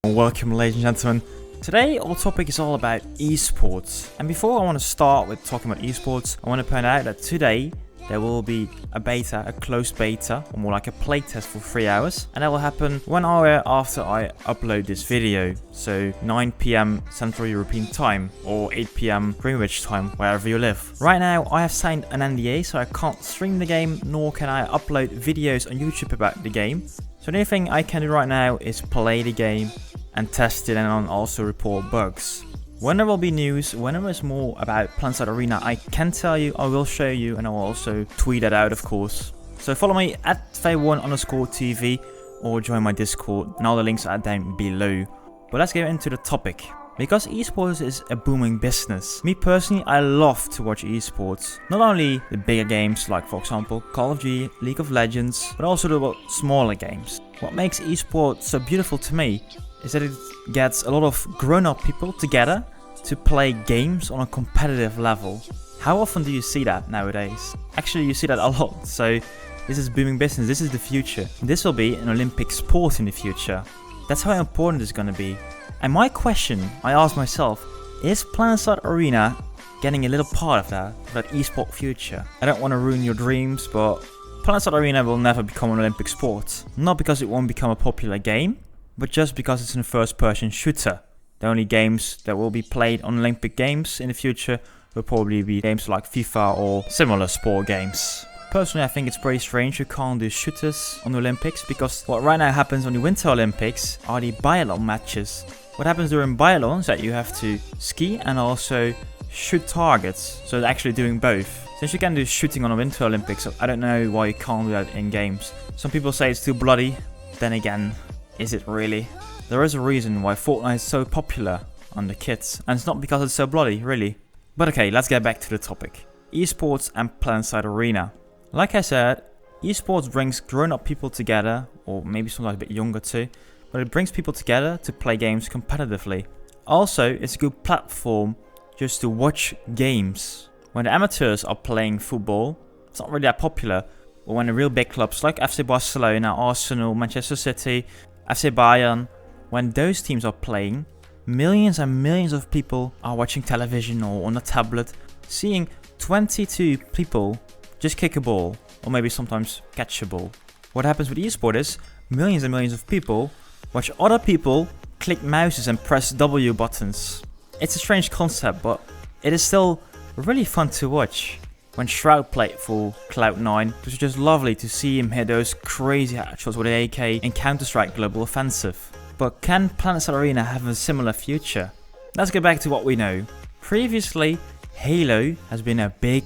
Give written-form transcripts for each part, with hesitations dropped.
Welcome, ladies and gentlemen. Today our topic is all about esports, and before I want to start with talking about esports, I want to point out that today there will be a beta, a closed beta, or more like a playtest for 3 hours, and that will happen 1 hour after I upload this video, so 9 PM Central European Time or 8 PM Greenwich Time, wherever you live. Right now I have signed an NDA, so I can't stream the game, nor can I upload videos on YouTube about the game. So the only thing I can do right now is play the game and test it, and also report bugs. When there will be news, when there is more about Planetside Arena, I can tell you, I will show you, and I will also tweet that out, of course. So follow me at Fay1_TV or join my Discord, and all the links are down below. But let's get into the topic. Because esports is a booming business. Me personally, I love to watch esports. Not only the bigger games like, for example, Call of Duty, League of Legends, but also the smaller games. What makes esports so beautiful to me is that it gets a lot of grown-up people together to play games on a competitive level. How often do you see that nowadays? Actually, you see that a lot, so this is booming business, this is the future. This will be an Olympic sport in the future. That's how important it's gonna be. And my question, I ask myself, is Planetside Arena getting a little part of that esport future? I don't want to ruin your dreams, but Planetside Arena will never become an Olympic sport. Not because it won't become a popular game, but just because it's a first-person shooter. The only games that will be played on Olympic Games in the future will probably be games like FIFA or similar sport games. Personally, I think it's pretty strange you can't do shooters on the Olympics, because what right now happens on the Winter Olympics are the biathlon matches. What happens during biathlon is that you have to ski and also shoot targets, so they're actually doing both. Since you can do shooting on the Winter Olympics, I don't know why you can't do that in games. Some people say it's too bloody, then again, is it really? There is a reason why Fortnite is so popular on the kids, and it's not because it's so bloody, really. But okay, let's get back to the topic. Esports and Planetside Arena. Like I said, esports brings grown-up people together, or maybe sometimes a bit younger too, but it brings people together to play games competitively. Also, it's a good platform just to watch games. When the amateurs are playing football, it's not really that popular, but when the real big clubs like FC Barcelona, Arsenal, Manchester City, FC Bayern, when those teams are playing, millions and millions of people are watching television or on a tablet, seeing 22 people just kick a ball, or maybe sometimes catch a ball. What happens with esports is millions and millions of people watch other people click mouses and press W buttons. It's a strange concept, but it is still really fun to watch. When Shroud played for Cloud9, it was just lovely to see him hit those crazy headshots with an AK in Counter-Strike Global Offensive. But can Planetside Arena have a similar future? Let's get back to what we know. Previously, Halo has been a big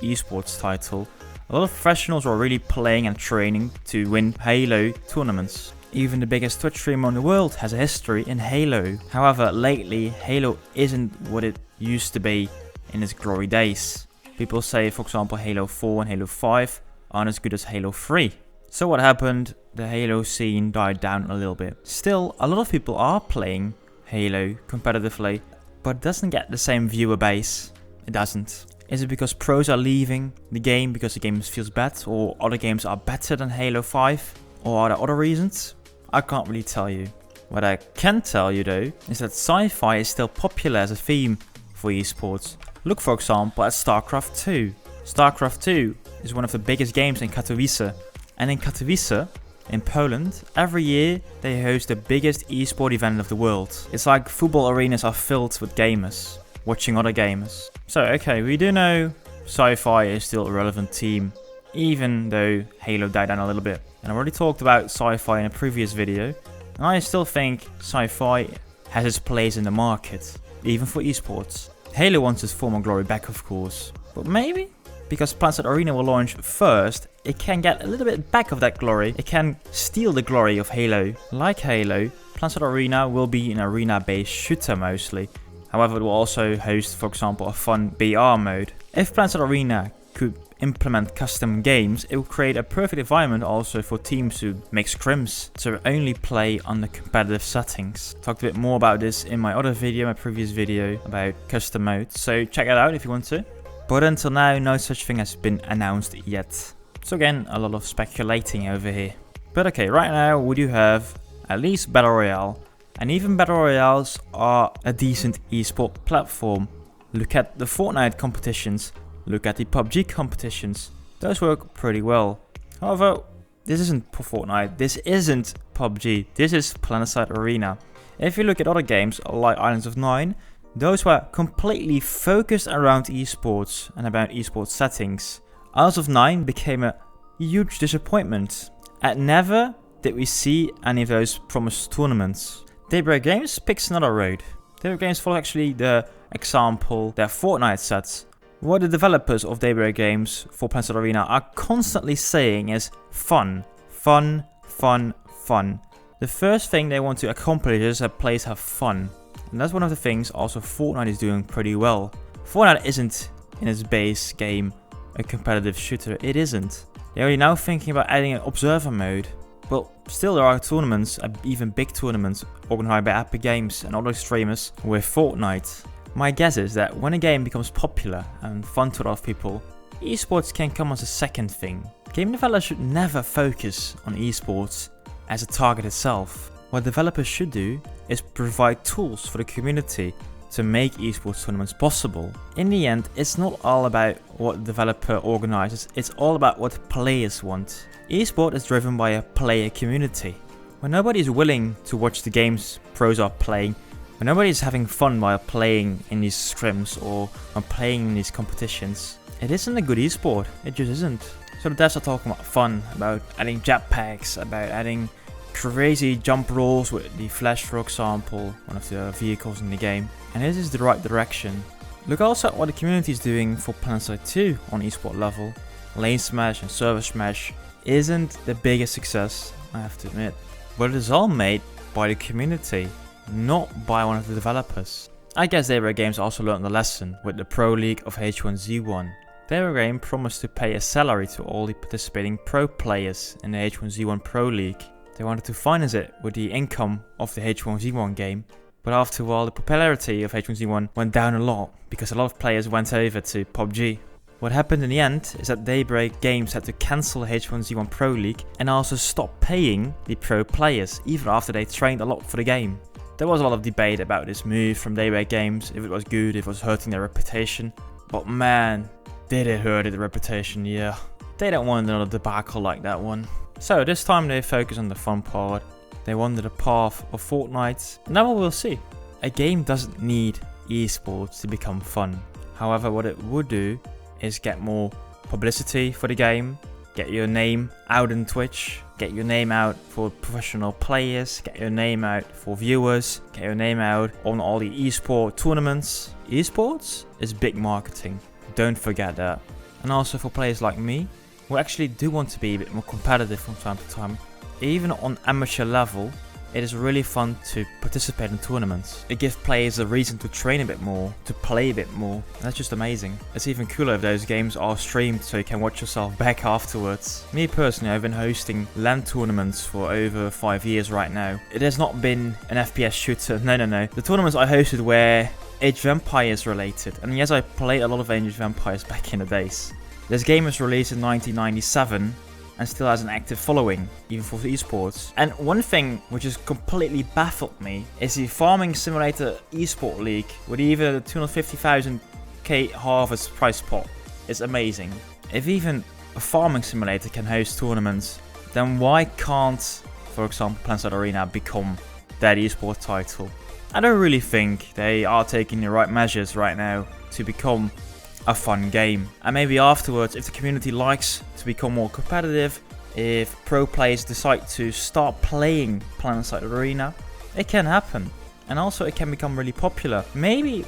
esports title. A lot of professionals were really playing and training to win Halo tournaments. Even the biggest Twitch streamer in the world has a history in Halo. However, lately, Halo isn't what it used to be in its glory days. People say, for example, Halo 4 and Halo 5 aren't as good as Halo 3. So what happened? The Halo scene died down a little bit. Still, a lot of people are playing Halo competitively, but it doesn't get the same viewer base. It doesn't. Is it because pros are leaving the game because the game feels bad, or other games are better than Halo 5? Or are there other reasons? I can't really tell you. What I can tell you though, is that sci-fi is still popular as a theme for esports. Look for example at StarCraft 2. StarCraft 2 is one of the biggest games in Katowice. And in Katowice, in Poland, every year they host the biggest esport event of the world. It's like football arenas are filled with gamers, watching other gamers. So okay, we do know sci-fi is still a relevant theme, even though Halo died down a little bit. And I already talked about sci-fi in a previous video, and I still think sci-fi has its place in the market, even for esports. Halo wants its former glory back, of course, but maybe because Planetside Arena will launch first, it can get a little bit back of that glory. It can steal the glory of Halo. Like Halo, Planetside Arena will be an arena-based shooter mostly. However, it will also host, for example, a fun BR mode. If Planetside Arena could implement custom games, it will create a perfect environment also for teams to make scrims, to only play on the competitive settings. Talked a bit more about this in my other video, my previous video about custom modes, so check that out if you want to. But until now, no such thing has been announced yet. So again, a lot of speculating over here. But okay, right now we do have at least Battle Royale. And even Battle Royales are a decent esport platform. Look at the Fortnite competitions. Look at the PUBG competitions. Those work pretty well. However, this isn't Fortnite. This isn't PUBG. This is Planetside Arena. If you look at other games like Islands of Nine, those were completely focused around esports and about esports settings. Islands of Nine became a huge disappointment. And never did we see any of those promised tournaments. Daybreak Games picks another road. Daybreak Games follows actually the example that Fortnite sets. What the developers of Daybreak Games for Planetside Arena are constantly saying is fun, fun, fun, fun. The first thing they want to accomplish is that players have fun. And that's one of the things also Fortnite is doing pretty well. Fortnite isn't, in its base game, a competitive shooter. It isn't. They're now thinking about adding an observer mode. But still there are tournaments, even big tournaments, organized by Epic Games and other streamers with Fortnite. My guess is that when a game becomes popular and fun to a lot of people, esports can come as a second thing. Game developers should never focus on esports as a target itself. What developers should do is provide tools for the community to make esports tournaments possible. In the end, it's not all about what the developer organizes, it's all about what players want. Esport is driven by a player community. When nobody is willing to watch the games pros are playing, when nobody is having fun while playing in these scrims or when playing in these competitions, it isn't a good esport. It just isn't. So the devs are talking about fun, about adding jetpacks, about adding crazy jump rolls with the Flash, for example, one of the vehicles in the game. And this is the right direction. Look also at what the community is doing for Planetside 2 on esport level. Lane Smash and Server Smash isn't the biggest success, I have to admit. But it is all made by the community, not by one of the developers. I guess Daybreak Games also learned the lesson with the Pro League of H1Z1. Daybreak Games promised to pay a salary to all the participating pro players in the H1Z1 Pro League. They wanted to finance it with the income of the H1Z1 game. But after a while, the popularity of H1Z1 went down a lot because a lot of players went over to PUBG. What happened in the end is that Daybreak Games had to cancel the H1Z1 Pro League and also stop paying the pro players, even after they trained a lot for the game. There was a lot of debate about this move from Daybreak Games, if it was good, if it was hurting their reputation. But man, did it hurt their reputation, yeah. They don't want another debacle like that one. So this time they focus on the fun part. They wanted the path of Fortnite. Now we'll see. A game doesn't need esports to become fun. However, what it would do is get more publicity for the game, get your name out on Twitch, get your name out for professional players, get your name out for viewers, get your name out on all the esport tournaments. Esports is big marketing, don't forget that. And also for players like me, who actually do want to be a bit more competitive from time to time. Even on amateur level, it is really fun to participate in tournaments. It gives players a reason to train a bit more, to play a bit more. That's just amazing. It's even cooler if those games are streamed so you can watch yourself back afterwards. Me personally, I've been hosting LAN tournaments for over 5 years right now. It has not been an FPS shooter, no. The tournaments I hosted were Age of Empires related. And yes, I played a lot of Age of Empires back in the days. This game was released in 1997 and still has an active following, even for esports. And one thing which has completely baffled me is the Farming Simulator Esport League with even a 250,000k harvest prize pot. It's amazing. If even a farming simulator can host tournaments, then why can't, for example, Planetside Arena become that esport title? I don't really think they are taking the right measures right now to become a fun game. And maybe afterwards, if the community likes to become more competitive, if pro players decide to start playing Planetside Arena, it can happen. And also it can become really popular. Maybe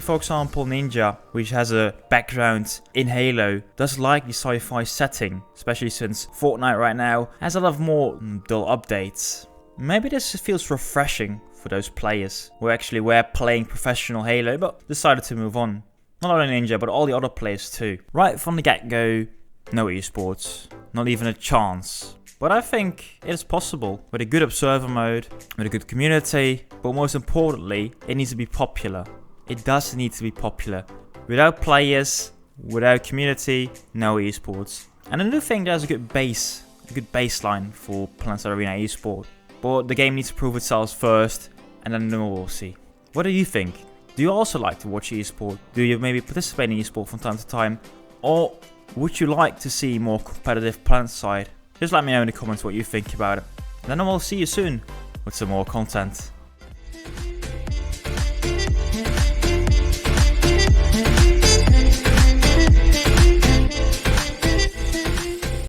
for example Ninja, which has a background in Halo, does like the sci-fi setting, especially since Fortnite right now has a lot of more dull updates. Maybe this feels refreshing for those players who actually were playing professional Halo but decided to move on. Not only Ninja, but all the other players too. Right from the get-go, no esports. Not even a chance. But I think it is possible with a good observer mode, with a good community, but most importantly, it needs to be popular. It does need to be popular. Without players, Without community, no esports. And I do think there's a good baseline for Planetside Arena Esport. But the game needs to prove itself first, and then we'll see. What do you think? Do you also like to watch esport? Do you maybe participate in esport from time to time? Or would you like to see more competitive Planetside? Just let me know in the comments what you think about it. And then I will see you soon with some more content.